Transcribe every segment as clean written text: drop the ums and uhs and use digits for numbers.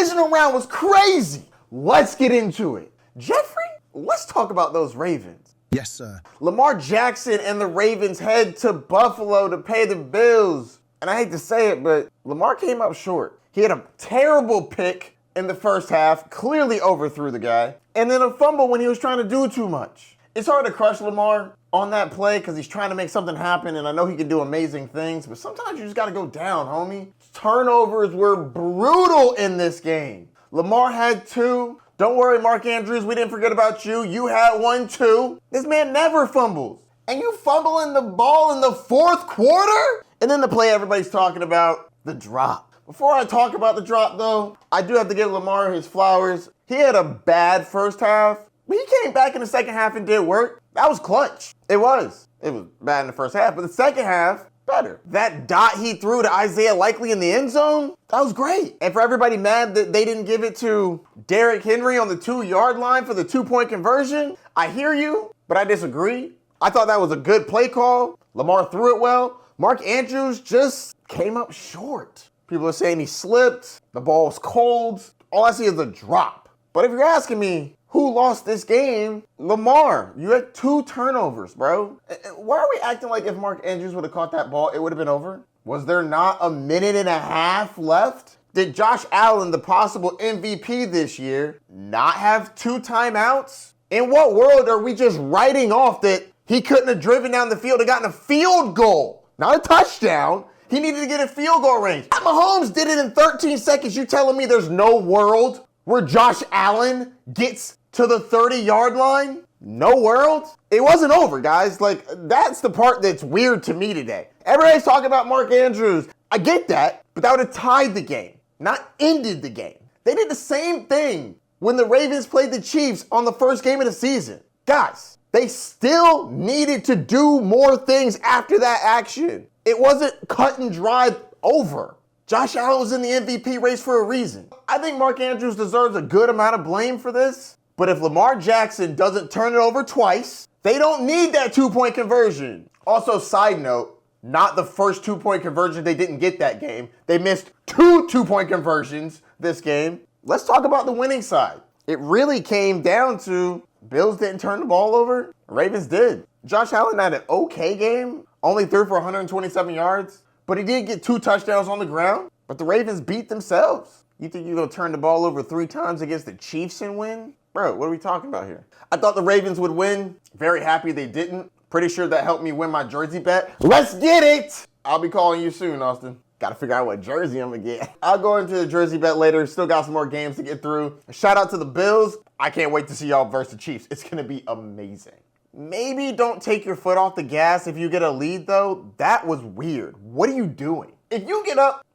Divisional round was crazy. Let's get into it. Jeffrey, let's talk about those Ravens. Yes, sir. Lamar Jackson and the Ravens head to Buffalo to pay the bills. And I hate to say it, but Lamar came up short. He had a terrible pick in the first half, clearly overthrew the guy, and then a fumble when he was trying to do too much. It's hard to crush Lamar on that play because he's trying to make something happen, and I know he can do amazing things, but sometimes you just got to go down, homie. Turnovers were brutal in this game. Lamar had 2. Don't worry, Mark Andrews, we didn't forget about you. You had 1 too. This man never fumbles. And you fumbling the ball in the fourth quarter? And then the play everybody's talking about, the drop. Before I talk about the drop, though, I do have to give Lamar his flowers. He had a bad first half, but he came back in the second half and did work. That was clutch. It was. It was bad in the first half, but the second half, better. That dot he threw to Isaiah Likely in the end zone, that was great. And for everybody mad that they didn't give it to Derrick Henry on the 2-yard line for the 2-point conversion, I hear you, but I disagree. I thought that was a good play call. Lamar threw it well. Mark Andrews just came up short. People are saying he slipped. The ball was cold. All I see is a drop. But if you're asking me who lost this game, Lamar. You had 2 turnovers, bro. Why are we acting like if Mark Andrews would have caught that ball, it would have been over? Was there not a minute and a half left? Did Josh Allen, the possible MVP this year, not have 2 timeouts? In what world are we just writing off that he couldn't have driven down the field and gotten a field goal? Not a touchdown. He needed to get a field goal range. Mahomes did it in 13 seconds. You telling me there's no world where Josh Allen gets to the 30-yard line? No world? It wasn't over, guys. Like, that's the part that's weird to me today. Everybody's talking about Mark Andrews. I get that, but that would have tied the game, not ended the game. They did the same thing when the Ravens played the Chiefs on the first game of the season. Guys, they still needed to do more things after that action. It wasn't cut and dry over. Josh Allen was in the MVP race for a reason. I think Mark Andrews deserves a good amount of blame for this, but if Lamar Jackson doesn't turn it over twice, they don't need that 2-point conversion. Also, side note, not the first 2-point conversion, they didn't get that game. They missed 2 2-point conversions this game. Let's talk about the winning side. It really came down to Bills didn't turn the ball over, Ravens did. Josh Allen had an okay game, only threw for 127 yards, but he did get 2 touchdowns on the ground. But the Ravens beat themselves. You think you're going to turn the ball over 3 times against the Chiefs and win? Bro, what are we talking about here? I thought the Ravens would win. Very happy they didn't. Pretty sure that helped me win my jersey bet. Let's get it! I'll be calling you soon, Austin. Got to figure out what jersey I'm going to get. I'll go into the jersey bet later. Still got some more games to get through. Shout out to the Bills. I can't wait to see y'all versus the Chiefs. It's going to be amazing. Maybe don't take your foot off the gas if you get a lead, though. That was weird. What are you doing? If you get up,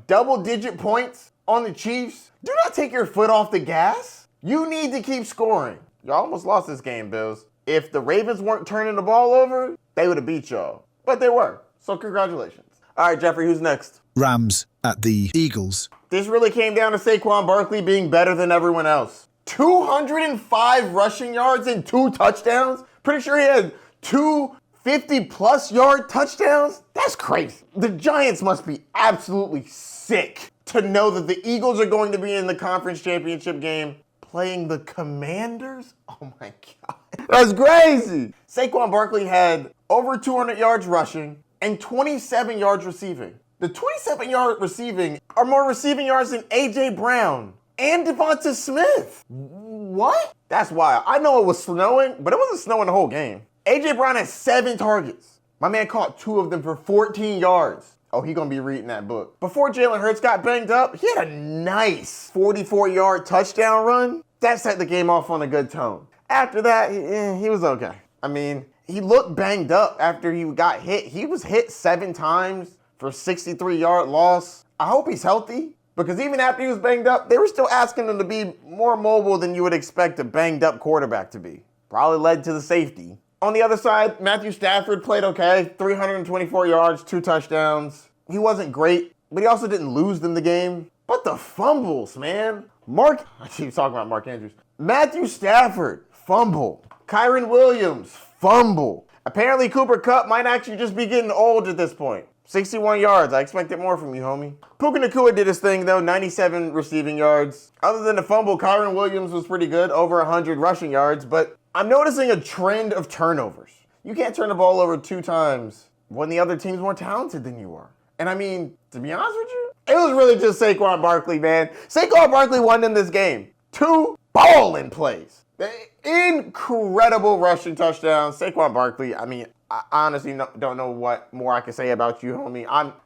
double-digit points on the Chiefs, do not take your foot off the gas. You need to keep scoring. Y'all almost lost this game, Bills. If the Ravens weren't turning the ball over, they would have beat y'all. But they were. So congratulations. All right, Jeffrey, who's next? Rams at the Eagles. This really came down to Saquon Barkley being better than everyone else. 205 rushing yards and 2 touchdowns. Pretty sure he had 2 50-plus yard touchdowns. That's crazy. The Giants must be absolutely sick to know that the Eagles are going to be in the conference championship game playing the Commanders. Oh my God. That's crazy. Saquon Barkley had over 200 yards rushing and 27 yards receiving. The 27-yard receiving are more receiving yards than A.J. Brown and Devonta Smith. What? That's wild. I know it was snowing, but it wasn't snowing the whole game. A.J. Brown had 7 targets. My man caught 2 of them for 14 yards. Oh, he gonna be reading that book. Before Jalen Hurts got banged up, he had a nice 44-yard touchdown run. That set the game off on a good tone. After that, he was okay. I mean, he looked banged up after he got hit. He was hit 7 times for a 63-yard loss. I hope he's healthy, because even after he was banged up, they were still asking him to be more mobile than you would expect a banged up quarterback to be. Probably led to the safety. On the other side, Matthew Stafford played okay. 324 yards, 2 touchdowns. He wasn't great, but he also didn't lose them the game. But the fumbles, man. I keep talking about Mark Andrews. Matthew Stafford, fumble. Kyron Williams, fumble. Apparently Cooper Kupp might actually just be getting old at this point. 61 yards. I expected more from you, homie. Puka Nacua did his thing, though. 97 receiving yards. Other than the fumble, Kyron Williams was pretty good. Over 100 rushing yards. But I'm noticing a trend of turnovers. You can't turn the ball over 2 times when the other team's more talented than you are. And I mean, to be honest with you, it was really just Saquon Barkley, man. Saquon Barkley won in this game. 2 ball-in plays. Incredible rushing touchdowns. Saquon Barkley, I mean, I honestly don't know what more I can say about you, homie.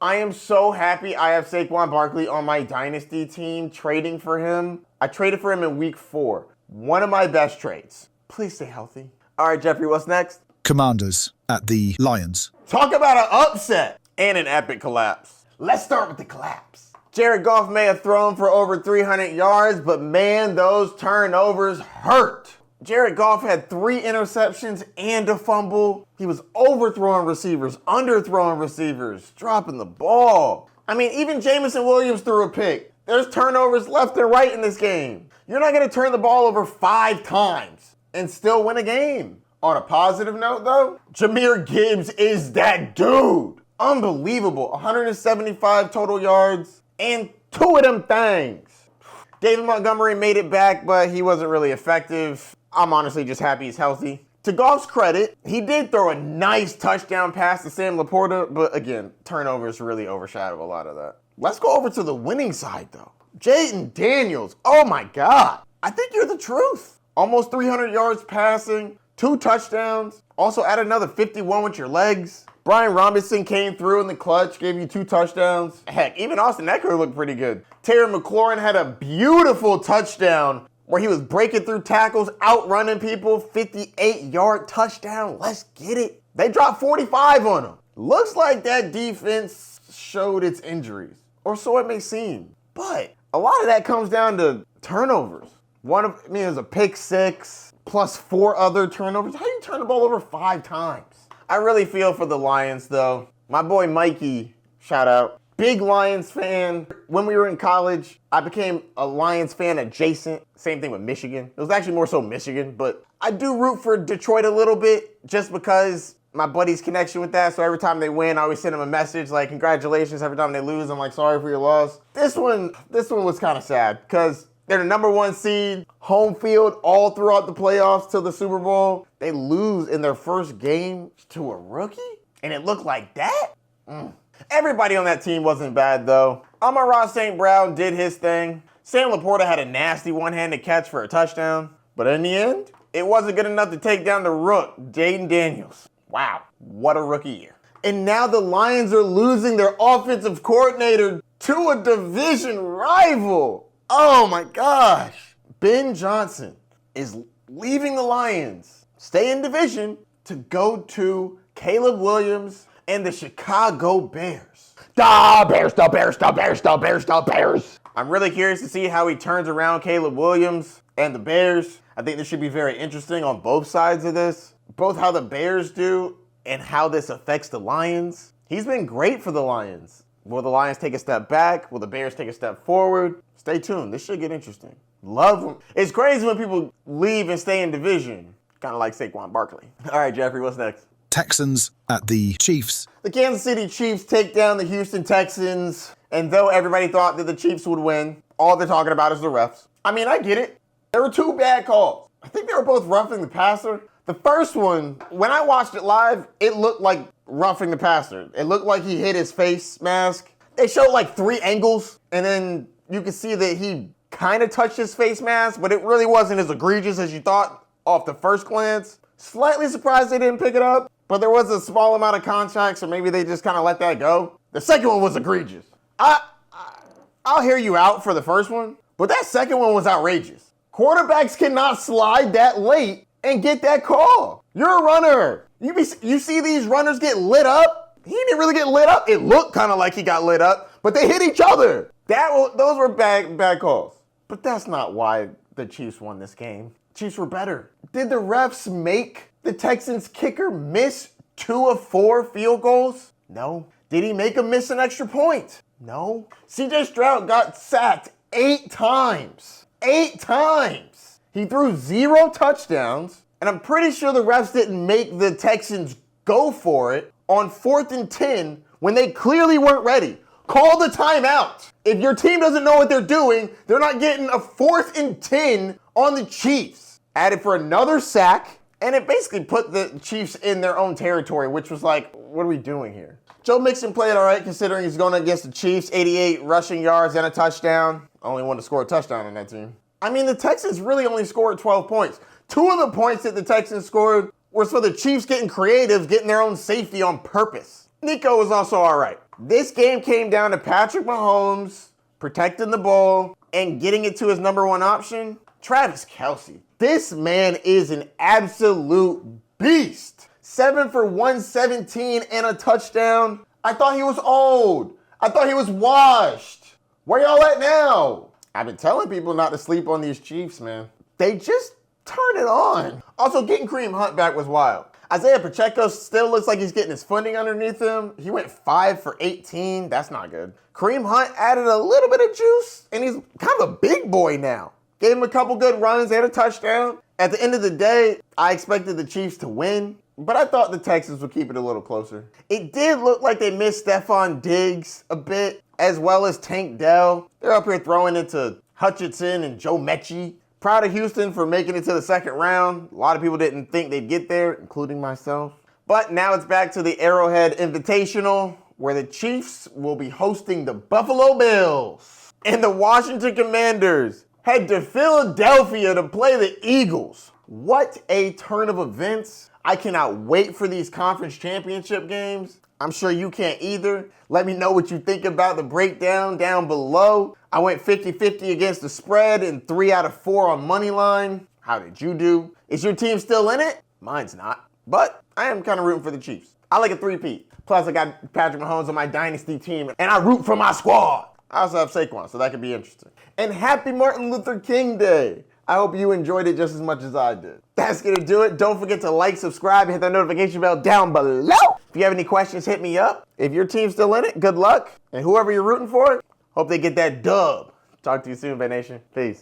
I am so happy I have Saquon Barkley on my dynasty team, trading for him. I traded for him in week 4. One of my best trades. Please stay healthy. All right, Jeffrey, what's next? Commanders at the Lions. Talk about an upset and an epic collapse. Let's start with the collapse. Jared Goff may have thrown for over 300 yards, but man, those turnovers hurt. Jared Goff had 3 interceptions and a fumble. He was overthrowing receivers, underthrowing receivers, dropping the ball. I mean, even Jamison Williams threw a pick. There's turnovers left and right in this game. You're not going to turn the ball over 5 times and still win a game. On a positive note, though, Jahmyr Gibbs is that dude. Unbelievable. 175 total yards and 2 of them things. David Montgomery made it back, but he wasn't really effective. I'm honestly just happy he's healthy. To Goff's credit, he did throw a nice touchdown pass to Sam Laporta, but again, turnovers really overshadow a lot of that. Let's go over to the winning side, though. Jayden Daniels, oh my God. I think you're the truth. Almost 300 yards passing, 2 touchdowns. Also add another 51 with your legs. Brian Robinson came through in the clutch, gave you 2 touchdowns. Heck, even Austin Eckler looked pretty good. Terry McLaurin had a beautiful touchdown where he was breaking through tackles, outrunning people, 58-yard touchdown. Let's get it. They dropped 45 on him. Looks like that defense showed its injuries, or so it may seem. But a lot of that comes down to turnovers. It was a pick 6 plus 4 other turnovers. How do you turn the ball over 5 times? I really feel for the Lions, though. My boy Mikey, shout out. Big Lions fan. When we were in college, I became a Lions fan adjacent. Same thing with Michigan. It was actually more so Michigan, but I do root for Detroit a little bit just because my buddy's connection with that. So every time they win, I always send them a message like, congratulations. Every time they lose, I'm like, sorry for your loss. This one was kind of sad because they're the number 1 seed, home field all throughout the playoffs till the Super Bowl. They lose in their first game to a rookie, and it looked like that? Everybody on that team wasn't bad, though. Amon-Ra St. Brown did his thing. Sam Laporta had a nasty one-handed catch for a touchdown. But in the end, it wasn't good enough to take down the rook, Jayden Daniels. Wow, what a rookie year. And now the Lions are losing their offensive coordinator to a division rival. Oh my gosh. Ben Johnson is leaving the Lions, stay in division, to go to Caleb Williams and the Chicago Bears. The Bears. I'm really curious to see how he turns around Caleb Williams and the Bears. I think this should be very interesting on both sides of this. Both how the Bears do and how this affects the Lions. He's been great for the Lions. Will the Lions take a step back? Will the Bears take a step forward? Stay tuned. This should get interesting. Love him. It's crazy when people leave and stay in division. Kind of like Saquon Barkley. All right, Jeffrey, what's next? Texans at the Chiefs. The Kansas City Chiefs take down the Houston Texans. And though everybody thought that the Chiefs would win, all they're talking about is the refs. I mean, I get it. There were 2 bad calls. I think they were both roughing the passer. The first one, when I watched it live, it looked like roughing the passer. It looked like he hit his face mask. They showed like 3 angles, and then you could see that he kind of touched his face mask, but it really wasn't as egregious as you thought off the first glance. Slightly surprised they didn't pick it up, but there was a small amount of contact, so maybe they just kind of let that go. The second one was egregious. I'll hear you out for the first one, but that second one was outrageous. Quarterbacks cannot slide that late and get that call. You're a runner. You see these runners get lit up? He didn't really get lit up. It looked kind of like he got lit up, but they hit each other. Those were bad calls. But that's not why the Chiefs won this game. Chiefs were better. Did the refs make the Texans kicker miss 2 of 4 field goals? No. Did he make him miss an extra point? No. CJ Stroud got sacked 8 times. 8 times. He threw 0 touchdowns, and I'm pretty sure the refs didn't make the Texans go for it on 4th and 10 when they clearly weren't ready. Call the timeout. If your team doesn't know what they're doing, they're not getting a 4th and 10 on the Chiefs. Added for another sack, and it basically put the Chiefs in their own territory, which was like, what are we doing here? Joe Mixon played all right considering he's going against the Chiefs, 88 rushing yards and a touchdown. Only one to score a touchdown on that team. I mean, the Texans really only scored 12 points. 2 of the points that the Texans scored was for the Chiefs getting creative, getting their own safety on purpose. Nico was also all right. This game came down to Patrick Mahomes protecting the ball and getting it to his number one option, Travis Kelce. This man is an absolute beast. 7 for 117 and a touchdown. I thought he was old. I thought he was washed. Where y'all at now? I've been telling people not to sleep on these Chiefs, man. They just turn it on. Also, getting Kareem Hunt back was wild. Isaiah Pacheco still looks like he's getting his footing underneath him. He went 5 for 18. That's not good. Kareem Hunt added a little bit of juice, and he's kind of a big boy now. Gave him a couple good runs and a touchdown. At the end of the day, I expected the Chiefs to win, but I thought the Texans would keep it a little closer. It did look like they missed Stephon Diggs a bit, as well as Tank Dell. They're up here throwing it to Hutchinson and Joe Mechie. Proud of Houston for making it to the second round. A lot of people didn't think they'd get there, including myself. But now it's back to the Arrowhead Invitational, where the Chiefs will be hosting the Buffalo Bills. And the Washington Commanders head to Philadelphia to play the Eagles. What a turn of events. I cannot wait for these conference championship games. I'm sure you can't either. Let me know what you think about the breakdown down below. I went 50-50 against the spread and 3 out of 4 on money line. How did you do? Is your team still in it? Mine's not, but I am kind of rooting for the Chiefs. I like a 3-peat. Plus, I got Patrick Mahomes on my dynasty team, and I root for my squad. I also have Saquon, so that could be interesting. And happy Martin Luther King Day. I hope you enjoyed it just as much as I did. That's gonna do it. Don't forget to like, subscribe, and hit that notification bell down below. If you have any questions, hit me up. If your team's still in it, good luck. And whoever you're rooting for, hope they get that dub. Talk to you soon, Bay Nation. Peace.